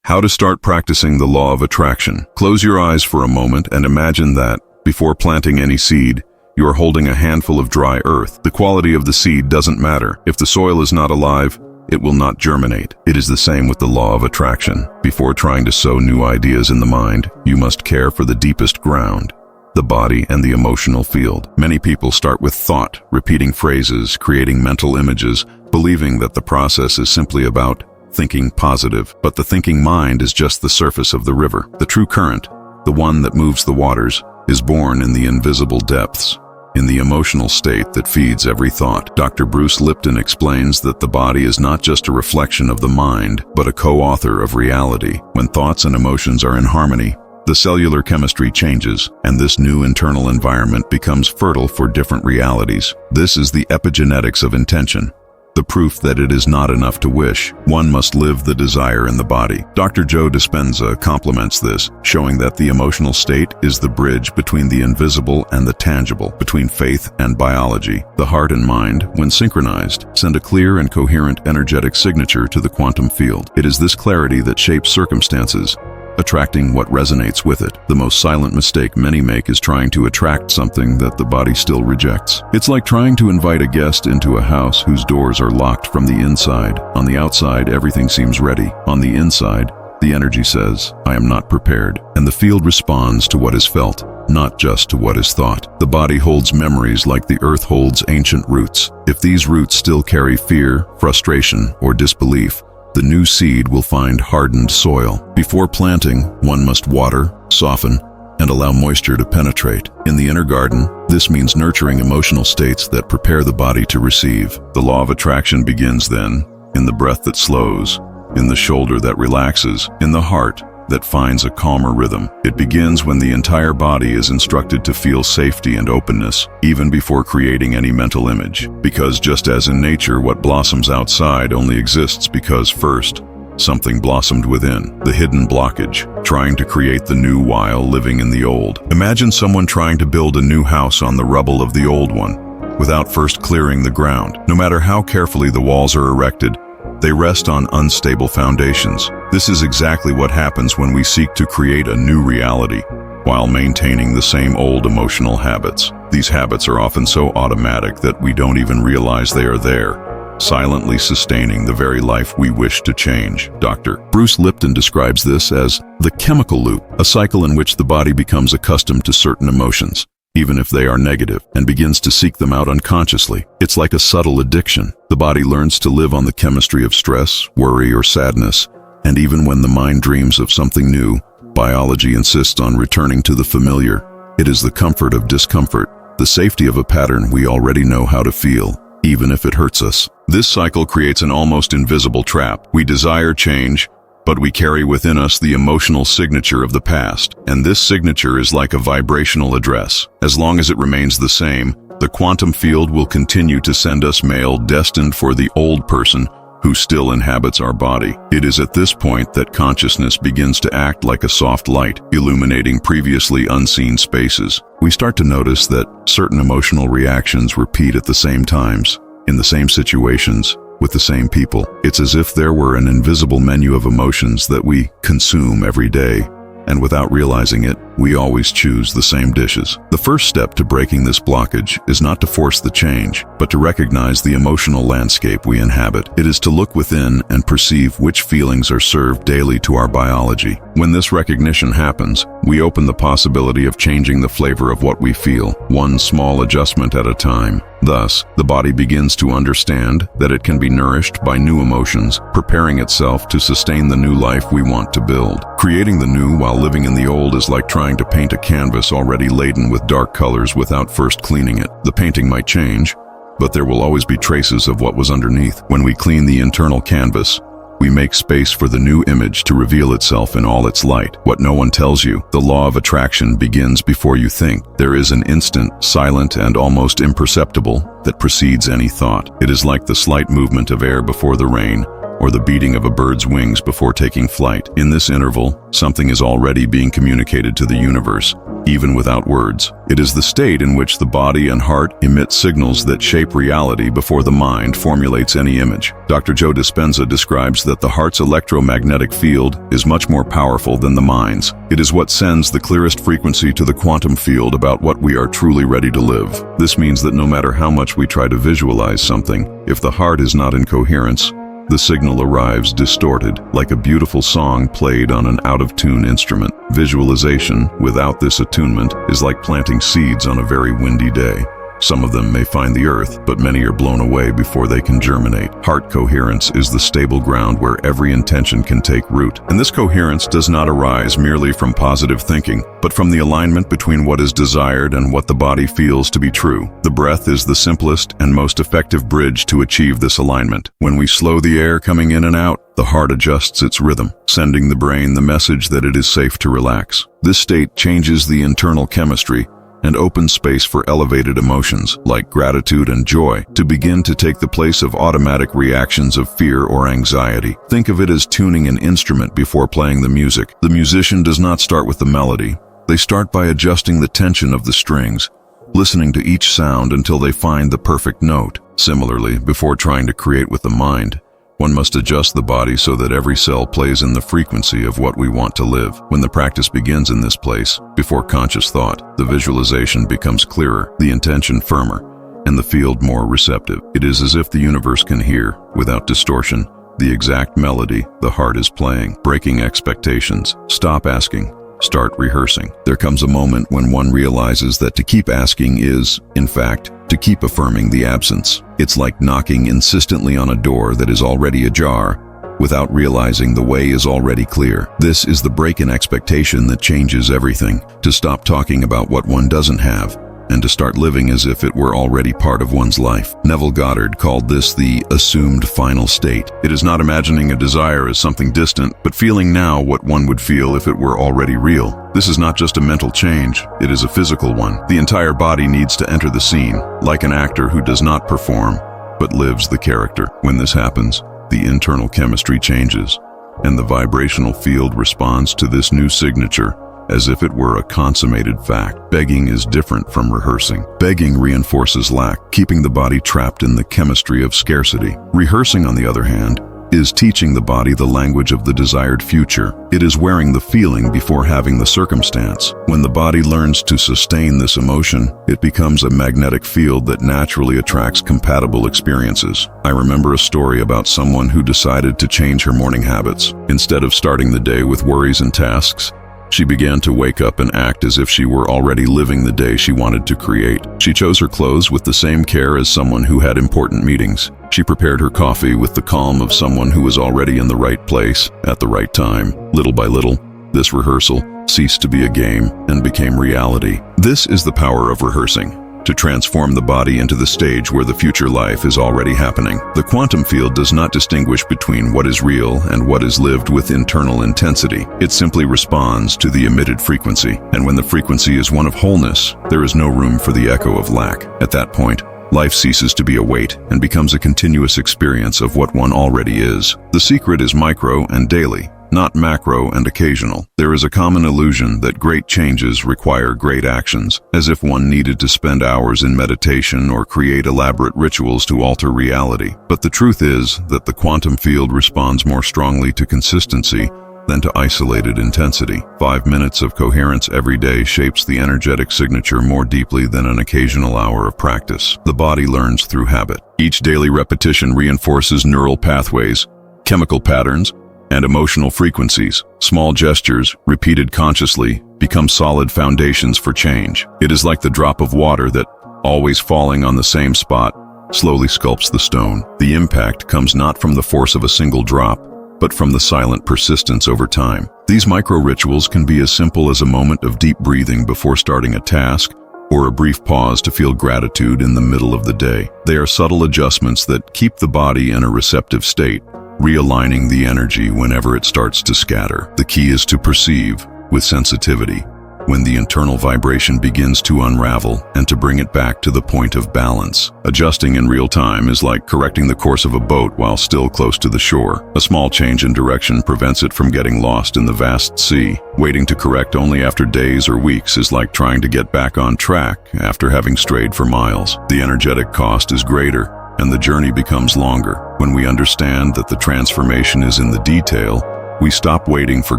How to start practicing the law of attraction. Close your eyes for a moment and imagine that, before planting any seed, you are holding a handful of dry earth. The quality of the seed doesn't matter. If the soil is not alive, it will not germinate. It is the same with the law of attraction. Before trying to sow new ideas in the mind, you must care for the deepest ground, the body and the emotional field. Many people start with thought, repeating phrases, creating mental images, believing that the process is simply about thinking positive. But the thinking mind is just the surface of the river. The true current, the one that moves the waters, is born in the invisible depths, in the emotional state that feeds every thought. Dr. Bruce Lipton explains that the body is not just a reflection of the mind, but a co-author of reality. When thoughts and emotions are in harmony, the cellular chemistry changes, and this new internal environment becomes fertile for different realities. This is the epigenetics of intention, the proof that it is not enough to wish. One must live the desire in the body. Dr. Joe Dispenza complements this, showing that the emotional state is the bridge between the invisible and the tangible, between faith and biology. The heart and mind, when synchronized, send a clear and coherent energetic signature to the quantum field. It is this clarity that shapes circumstances, attracting what resonates with it. The most silent mistake many make is trying to attract something that the body still rejects. It's like trying to invite a guest into a house whose doors are locked from the inside. On the outside, everything seems ready. On the inside, the energy says, "I am not prepared." And the field responds to what is felt, not just to what is thought. The body holds memories like the earth holds ancient roots. If these roots still carry fear, frustration, or disbelief, the new seed will find hardened soil. Before planting, one must water, soften, and allow moisture to penetrate. In the inner garden, this means nurturing emotional states that prepare the body to receive. The law of attraction begins then, in the breath that slows, in the shoulder that relaxes, in the heart that finds a calmer rhythm. It begins when the entire body is instructed to feel safety and openness, even before creating any mental image. Because just as in nature, what blossoms outside only exists because first, something blossomed within. The hidden blockage, trying to create the new while living in the old. Imagine someone trying to build a new house on the rubble of the old one, without first clearing the ground. No matter how carefully the walls are erected, they rest on unstable foundations. This is exactly what happens when we seek to create a new reality, while maintaining the same old emotional habits. These habits are often so automatic that we don't even realize they are there, silently sustaining the very life we wish to change. Dr. Bruce Lipton describes this as the chemical loop, a cycle in which the body becomes accustomed to certain emotions, even if they are negative, and begins to seek them out unconsciously. It's like a subtle addiction. The body learns to live on the chemistry of stress, worry, or sadness, and even when the mind dreams of something new, biology insists on returning to the familiar. It is the comfort of discomfort, the safety of a pattern we already know how to feel, even if it hurts us. This cycle creates an almost invisible trap. We desire change, but we carry within us the emotional signature of the past, and this signature is like a vibrational address. As long as it remains the same, the quantum field will continue to send us mail destined for the old person who still inhabits our body. It is at this point that consciousness begins to act like a soft light, illuminating previously unseen spaces. We start to notice that certain emotional reactions repeat at the same times, in the same situations, with the same people. It's as if there were an invisible menu of emotions that we consume every day, and without realizing it, we always choose the same dishes. The first step to breaking this blockage is not to force the change, but to recognize the emotional landscape we inhabit. It is to look within and perceive which feelings are served daily to our biology. When this recognition happens, we open the possibility of changing the flavor of what we feel, one small adjustment at a time. Thus, the body begins to understand that it can be nourished by new emotions, preparing itself to sustain the new life we want to build. Creating the new while living in the old is like trying to paint a canvas already laden with dark colors without first cleaning it. The painting might change, but there will always be traces of what was underneath. When we clean the internal canvas, we make space for the new image to reveal itself in all its light. What no one tells you, the law of attraction begins before you think. There is an instant, silent, and almost imperceptible that precedes any thought. It is like the slight movement of air before the rain, or the beating of a bird's wings before taking flight. In this interval, something is already being communicated to the universe, even without words. It is the state in which the body and heart emit signals that shape reality before the mind formulates any image. Dr. Joe Dispenza describes that the heart's electromagnetic field is much more powerful than the mind's. It is what sends the clearest frequency to the quantum field about what we are truly ready to live. This means that no matter how much we try to visualize something, if the heart is not in coherence, the signal arrives distorted, like a beautiful song played on an out-of-tune instrument. Visualization, without this attunement, is like planting seeds on a very windy day. Some of them may find the earth, but many are blown away before they can germinate. Heart coherence is the stable ground where every intention can take root. And this coherence does not arise merely from positive thinking, but from the alignment between what is desired and what the body feels to be true. The breath is the simplest and most effective bridge to achieve this alignment. When we slow the air coming in and out, the heart adjusts its rhythm, sending the brain the message that it is safe to relax. This state changes the internal chemistry and opens space for elevated emotions, like gratitude and joy, to begin to take the place of automatic reactions of fear or anxiety. Think of it as tuning an instrument before playing the music. The musician does not start with the melody. They start by adjusting the tension of the strings, listening to each sound until they find the perfect note. Similarly, before trying to create with the mind, one must adjust the body so that every cell plays in the frequency of what we want to live. When the practice begins in this place, before conscious thought, the visualization becomes clearer, the intention firmer, and the field more receptive. It is as if the universe can hear, without distortion, the exact melody the heart is playing. Breaking expectations. Stop asking. Start rehearsing. There comes a moment when one realizes that to keep asking is, in fact, to keep affirming the absence. It's like knocking insistently on a door that is already ajar, without realizing the way is already clear. This is the break in expectation that changes everything. To stop talking about what one doesn't have, and to start living as if it were already part of one's life. Neville Goddard called this the assumed final state. It is not imagining a desire as something distant, but feeling now what one would feel if it were already real. This is not just a mental change, it is a physical one. The entire body needs to enter the scene, like an actor who does not perform, but lives the character. When this happens, the internal chemistry changes, and the vibrational field responds to this new signature as if it were a consummated fact. Begging is different from rehearsing. Begging reinforces lack, keeping the body trapped in the chemistry of scarcity. Rehearsing, on the other hand, is teaching the body the language of the desired future. It is wearing the feeling before having the circumstance. When the body learns to sustain this emotion, it becomes a magnetic field that naturally attracts compatible experiences. I remember a story about someone who decided to change her morning habits. Instead of starting the day with worries and tasks, she began to wake up and act as if she were already living the day she wanted to create. She chose her clothes with the same care as someone who had important meetings. She prepared her coffee with the calm of someone who was already in the right place at the right time. Little by little, this rehearsal ceased to be a game and became reality. This is the power of rehearsing, to transform the body into the stage where the future life is already happening. The quantum field does not distinguish between what is real and what is lived with internal intensity. It simply responds to the emitted frequency. And when the frequency is one of wholeness, there is no room for the echo of lack. At that point, life ceases to be a weight and becomes a continuous experience of what one already is. The secret is micro and daily, not macro and occasional. There is a common illusion that great changes require great actions, as if one needed to spend hours in meditation or create elaborate rituals to alter reality. But the truth is that the quantum field responds more strongly to consistency than to isolated intensity. 5 minutes of coherence every day shapes the energetic signature more deeply than an occasional hour of practice. The body learns through habit. Each daily repetition reinforces neural pathways, chemical patterns, and emotional frequencies. Small gestures, repeated consciously, become solid foundations for change. It is like the drop of water that, always falling on the same spot, slowly sculpts the stone. The impact comes not from the force of a single drop, but from the silent persistence over time. These micro-rituals can be as simple as a moment of deep breathing before starting a task, or a brief pause to feel gratitude in the middle of the day. They are subtle adjustments that keep the body in a receptive state, realigning the energy whenever it starts to scatter. The key is to perceive with sensitivity, when the internal vibration begins to unravel and to bring it back to the point of balance. Adjusting in real time is like correcting the course of a boat while still close to the shore. A small change in direction prevents it from getting lost in the vast sea. Waiting to correct only after days or weeks is like trying to get back on track after having strayed for miles. The energetic cost is greater, and the journey becomes longer. When we understand that the transformation is in the detail, we stop waiting for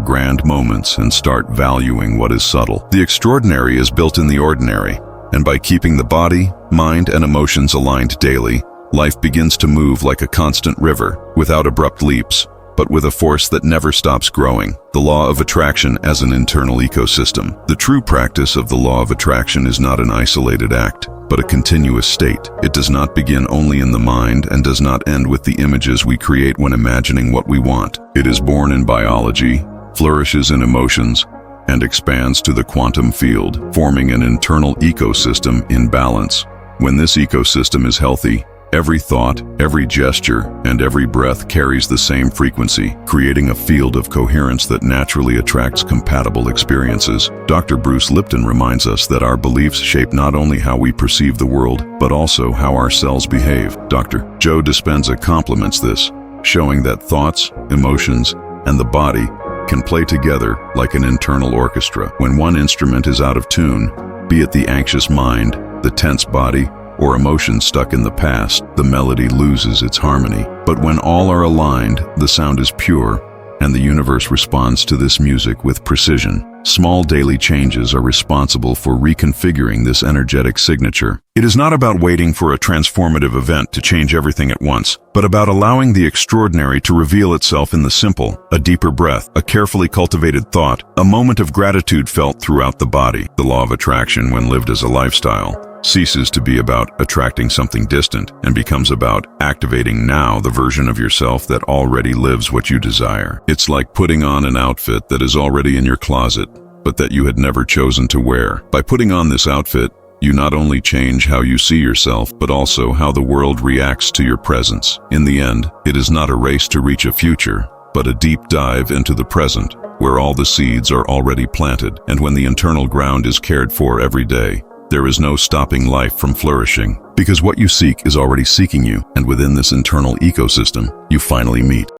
grand moments and start valuing what is subtle. The extraordinary is built in the ordinary, and by keeping the body, mind, and emotions aligned daily, life begins to move like a constant river, without abrupt leaps, but with a force that never stops growing. The law of attraction as an internal ecosystem. The true practice of the law of attraction is not an isolated act, but a continuous state. It does not begin only in the mind and does not end with the images we create when imagining what we want. It is born in biology, flourishes in emotions, and expands to the quantum field, forming an internal ecosystem in balance. When this ecosystem is healthy, every thought, every gesture, and every breath carries the same frequency, creating a field of coherence that naturally attracts compatible experiences. Dr. Bruce Lipton reminds us that our beliefs shape not only how we perceive the world, but also how our cells behave. Dr. Joe Dispenza complements this, showing that thoughts, emotions, and the body can play together like an internal orchestra. When one instrument is out of tune, be it the anxious mind, the tense body, or emotions stuck in the past, the melody loses its harmony. But when all are aligned, the sound is pure, and the universe responds to this music with precision. Small daily changes are responsible for reconfiguring this energetic signature. It is not about waiting for a transformative event to change everything at once, but about allowing the extraordinary to reveal itself in the simple: a deeper breath, a carefully cultivated thought, a moment of gratitude felt throughout the body. The law of attraction, when lived as a lifestyle, ceases to be about attracting something distant and becomes about activating now the version of yourself that already lives what you desire. It's like putting on an outfit that is already in your closet, but that you had never chosen to wear. By putting on this outfit, you not only change how you see yourself, but also how the world reacts to your presence. In the end, it is not a race to reach a future, but a deep dive into the present, where all the seeds are already planted. And when the internal ground is cared for every day, there is no stopping life from flourishing, because what you seek is already seeking you, and within this internal ecosystem, you finally meet.